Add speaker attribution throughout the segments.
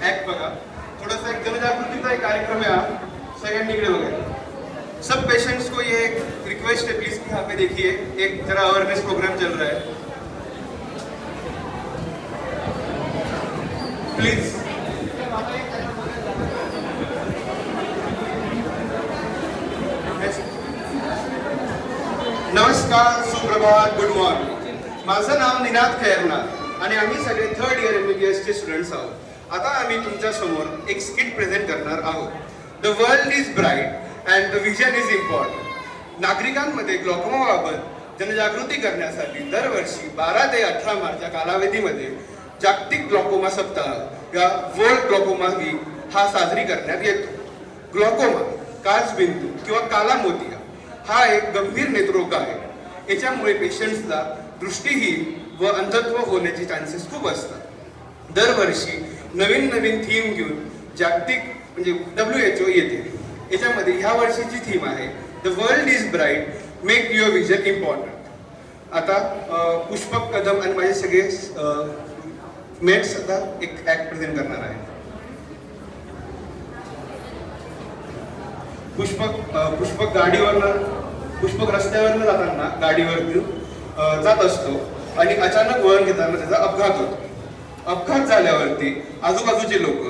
Speaker 1: Act बघा, थोडासा एक जनजागृतीचा एक कार्यक्रम है, सगळ्यांनी इकडे बघा। सब पेशेंट्स को ये रिक्वेस्ट है प्लीज कि यहाँ पे देखिए, एक जरा अवेयरनेस प्रोग्राम चल रहा है, प्लीज। नमस्कार, सुप्रभात, गुड मॉर्निंग। माझं नाव निनाद खैरनार आणि आम्ही सगळे थर्ड इयर MBBS चे स्टुडंट्स आहोत। आता आम्ही तुमच्या समोर एक स्किट प्रेझेंट करणार आहोत। The world is bright and the vision is important. नागरिकांमध्ये ग्लॉकोमाबाबत जनजागृती करण्यासाठी दरवर्षी 12 ते 18 मार्च या कालावधीमध्ये जागतिक ग्लॉकोमा सप्ताह या वर्ल्ड ग्लॉकोमा वीक हा साजरी करण्यात येतो। ग्लॉकोमा, काचबिंदू किंवा काला मोतिया हा एक गंभीर नेत्ररोग आहे। याच्यामुळे पेशंट्सला दृष्टीहीन व अंधत्व होण्याचे चान्सेस खूप असतात। दरवर्षी नवीन नवीन थीम घेऊन जागतिक म्हणजे WHO येते। याच्यामध्ये ह्या वर्षीची थीम आहे the world is bright, make your vision important. आता पुष्पक कदम आणि माझे सगळे मेट्स आता एक ऍक्ट प्रेझेंट करणार आहे। पुष्पक पुष्पक रस्त्यावरनं जाताना गाडीवरती जात असतो आणि अचानक वळण घेताना त्याचा अपघात होतो। अपघात झाल्यावरती आजूबाजूचे लोक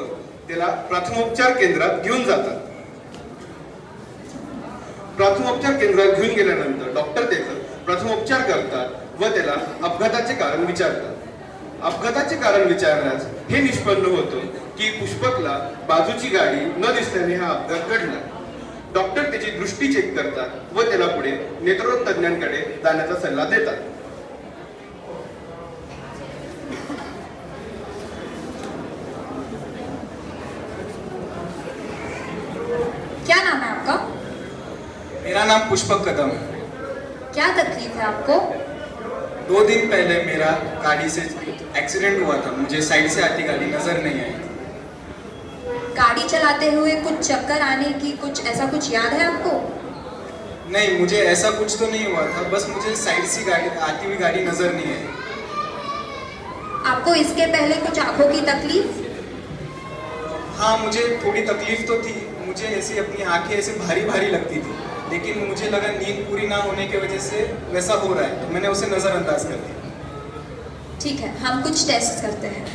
Speaker 1: त्याला प्राथमिकोपचार केंद्रात घेऊन जातात। प्राथमिकोपचार केंद्रात घेऊन गेल्यानंतर डॉक्टर त्याचं प्रथमोपचार करतात व त्याला अपघाताचे कारण विचारतात। अपघाताचे कारण विचारल्यास हे निष्पन्न होतं की पुष्पकला बाजूची गाडी न दिसल्याने हा अपघात घडला। डॉक्टर त्याची दृष्टी चेक करतात व त्याला पुढे नेत्ररोग तज्ञांकडे जाण्याचा सल्ला देतात।
Speaker 2: क्या नाम है आपका?
Speaker 3: मेरा नाम पुष्पक कदम।
Speaker 2: क्या तकलीफ है आपको?
Speaker 3: 2 दिन पहले मेरा गाड़ी से एक्सीडेंट हुआ था। मुझे साइड से आती गाड़ी नजर नहीं आई।
Speaker 2: गाड़ी चलाते हुए कुछ चक्कर आने की ऐसा कुछ याद है आपको?
Speaker 3: नहीं, मुझे ऐसा कुछ तो नहीं हुआ था, बस मुझे साइड से गाड़ी आती हुई गाड़ी नजर नहीं आई।
Speaker 2: आपको इसके पहले कुछ आंखों की तकलीफ?
Speaker 3: हाँ, मुझे थोड़ी तकलीफ तो थी। मुझे ऐसी अपनी आंखें ऐसे भारी भारी लगती थी, लेकिन मुझे लगा नींद पूरी ना होने की वजह से वैसा हो रहा है, तो मैंने उसे नजरअंदाज कर दिया।
Speaker 2: ठीक है, हम कुछ टेस्ट करते हैं।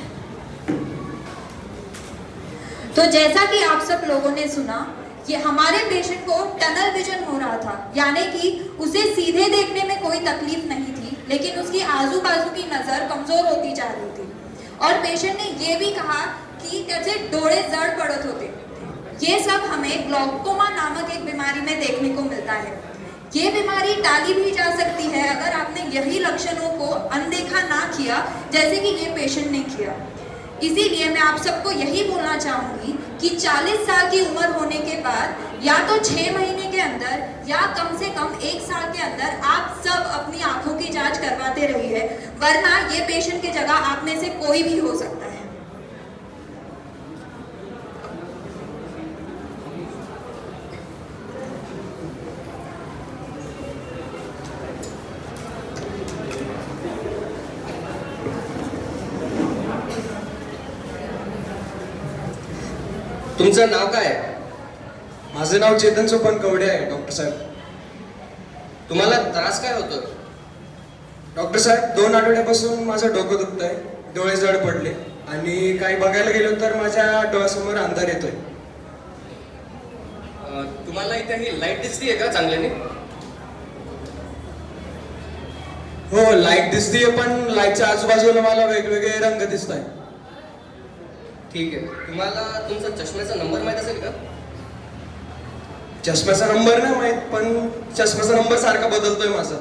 Speaker 2: तो जैसा कि आप सब लोगों ने सुना, ये हमारे पेशेंट को टनल विजन हो रहा था, यानी कि उसे सीधे देखने में कोई तकलीफ नहीं थी, लेकिन उसकी आजू बाजू की नजर कमजोर होती जा रही थी। और पेशेंट ने ये भी कहा कि कैसे डोळे जड़ पड़त होते। ये सब हमें ग्लॉकोमा नामक एक बीमारी में देखने को मिलता है। ये बीमारी टाली भी जा सकती है अगर आपने यही लक्षणों को अनदेखा ना किया जैसे कि ये पेशेंट ने किया। इसीलिए मैं आप सबको यही बोलना चाहूंगी कि 40 साल की उम्र होने के बाद या तो 6 महीने के अंदर या कम से कम 1 साल के अंदर आप सब अपनी आंखों की जांच करवाते रहिए, वरना ये पेशेंट की जगह आप में से कोई भी हो सकता है।
Speaker 4: तुमचं नाव काय आहे?
Speaker 3: माझं नाव चेतन सोपन कवडे आहे डॉक्टर साहेब।
Speaker 4: तुम्हाला त्रास काय होतो?
Speaker 3: डॉक्टर साहेब, 2 आठवड्यापासून माझं डोकं दुखत आहे, डोळे जड पडले आणि काही बघायला गेलो तर माझ्या डोळ्यासमोर अंधार येतोय।
Speaker 4: तुम्हाला इथे ही लाईट दिसतीये का चांगल्याने?
Speaker 3: हो, लाईट दिसतीये, पण लाईटच्या आजूबाजूला मला वेगवेगळे रंग दिसत आहे।
Speaker 4: ठीक आहे, तुम्हाला तुमचा चष्म्याचा नंबर माहित असेल का?
Speaker 3: चष्म्याचा नंबर नाही माहित, पण चष्म्याचा नंबर सारखा बदलतोय माझा।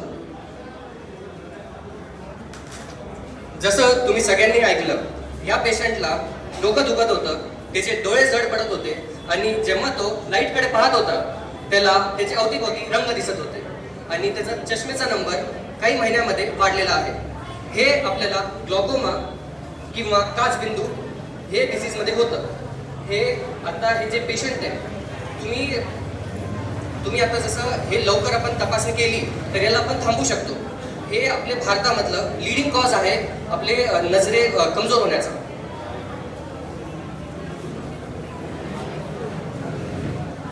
Speaker 4: जसं तुम्ही सगळ्यांनी ऐकलं, या पेशंटला डोकं दुखत होतं, त्याचे डोळे जड पडत होते आणि जेव्हा तो लाईटकडे पाहत होता त्याला त्याचे अवतीभोवती रंग दिसत होते आणि त्याचा चष्मेचा नंबर काही महिन्यामध्ये वाढलेला आहे। हे आपल्याला ग्लॉकोमा किंवा काचबिंदू हे डिसीजमध्ये होतं। हे आता हे जे पेशंट आहे, तुम्ही आता जसं हे लवकर आपण तपासणी केली तर याला आपण थांबवू शकतो। हे आपल्या भारतामधलं लीडिंग कॉज आहे आपले नजरे कमजोर होण्याचा।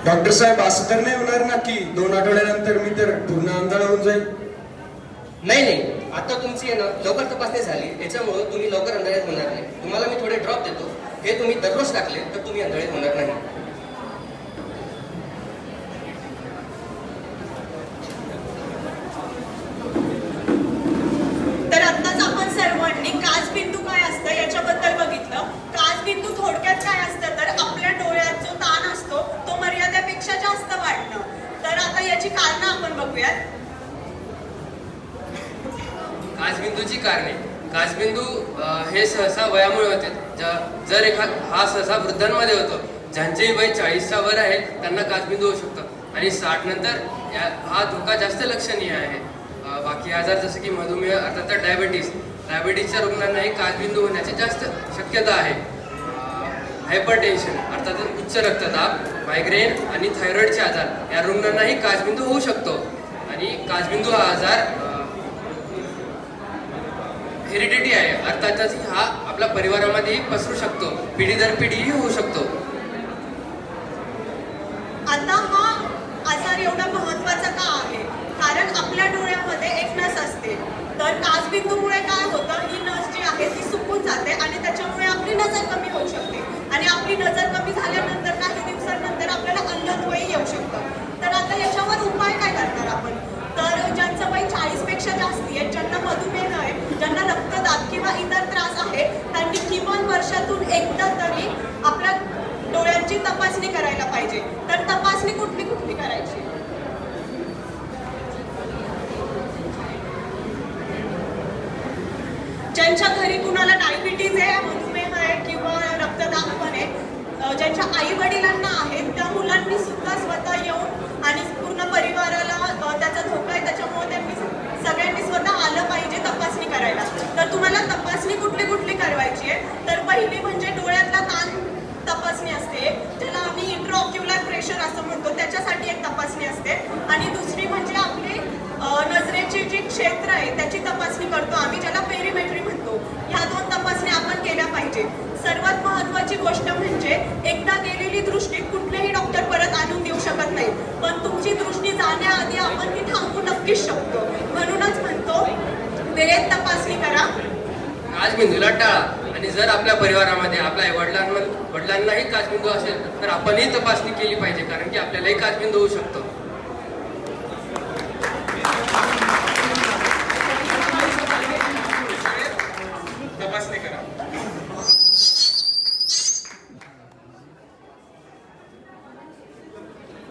Speaker 3: डॉक्टर साहेब, असं तर नाही होणार ना की 2 आठवड्यानंतर मी तर पूर्ण आंधळ होऊन जाईल?
Speaker 4: नाही, आता तुमची आहे ना लवकर तपासणी झाली, त्याच्यामुळे तुम्ही लवकर अंधाळ्यात होणार नाही. तुम्हाला मी थोडे ड्रॉप देतो, हे तुम्ही दररोज टाकले तर तुम्ही अंधाळ्यात होणार नाही.
Speaker 5: तर आत्ताच आपण सर्वांनी काचबिंदू काय असतं याच्याबद्दल बघितलं. काचबिंदू थोडक्यात काय असतं तर आपल्या डोळ्यात जो ताण असतो तो मर्यादेपेक्षा जास्त वाढणं. तर आता याची कारणं आपण बघूयात.
Speaker 6: काचबिंदूची कारणे. काचबिंदू हे सहसा वयामुळे होते. जर हा सहसा वृद्धांमध्ये होतो. ज्यांचे वय 40च्या वर आहे त्यांना काचबिंदू होऊ शकतो आणि 60 नंतर हा धोका जास्त लक्षणीय आहे. बाकी आजार जसे की मधुमेह अर्थात डायबिटीसच्या रुग्णांनाही काचबिंदू होण्याची जास्त शक्यता आहे. हायपरटेन्शन अर्थात उच्च रक्तदाब, मायग्रेन आणि थायरॉइडचे आजार या रुग्णांनाही काचबिंदू होऊ शकतो. आणि काचबिंदू हा आजार हेरिडिटी आहे, अर्थातच हा आपल्या परिवारामध्येही पसरू शकतो, पिढी दर पिढीही होऊ शकतो.
Speaker 5: आता हा आजार एवढा महत्वाचा का आहे? कारण आपल्या डोळ्यामध्ये एक नस असते. तर काचबिंदूमुळे काय होतं, ही नस जी आहे ती सुकून जाते आणि त्याच्यामुळे आपली नजर कमी होऊ शकते. आणि आपली नजर कमी झाल्यानंतर काही दिवसांनंतर आपल्याला अंधत्वही येऊ शकतं. तर आता याच्यावर उपाय काय करणार आपण? तर ज्यांचं वय 40 पेक्षा जास्ती आहे, ज्यांना मधुमेह आहे, ज्यांना रक्तदाब किंवा इतर त्रास आहे, त्यांनी किमान वर्षातून एकदा तरी आपल्या डोळ्यांची तपासणी करायला पाहिजे. तर तपासणी कुठली कुठली करायची? ज्यांच्या घरी कुणाला डायबिटीज आहे, मधुमेह आहे किंवा रक्तदाब पण आहे, ज्यांच्या आई वडिलांना आहेत त्या मुलांनी सुद्धा स्वतः येऊन आणि पूर्ण परिवाराला त्याचा धोका आहे त्याच्यामुळे त्यांनी सगळ्यांनी स्वतः आलं पाहिजे तपासणी करायला. तर तुम्हाला तपासणी कुठली कुठली करायची आहे? तर पहिली म्हणजे डोळ्यातला ताण तपासणी असते, ज्याला आम्ही इंट्राऑक्युलर प्रेशर असं म्हणतो, त्याच्यासाठी एक तपासणी असते. आणि दुसरी म्हणजे आपली नजरेची जी क्षेत्र आहे त्याची तपासणी करतो आम्ही, ज्याला पेरिमेट्री म्हणतो. ह्या 2 तपासण्या आपण केल्या पाहिजे. सर्वात महत्त्वाची गोष्ट म्हणजे एकदा गेलेली दृष्टी कुठलेही डॉक्टर परत आणून देऊ शकत नाही, पण तुमची दृष्टी जाण्याआधी आपण ती थांबवू नक्कीच शकतो. म्हणूनच म्हणतो वेळेत तपासणी करा,
Speaker 6: काचबिंदूला टाळा. आणि जर आपल्या परिवारामध्ये आपल्या वडिलांनाही काचबिंदू असेल तर आपणही तपासणी केली पाहिजे, कारण की आपल्यालाही काचबिंदू होऊ शकतो.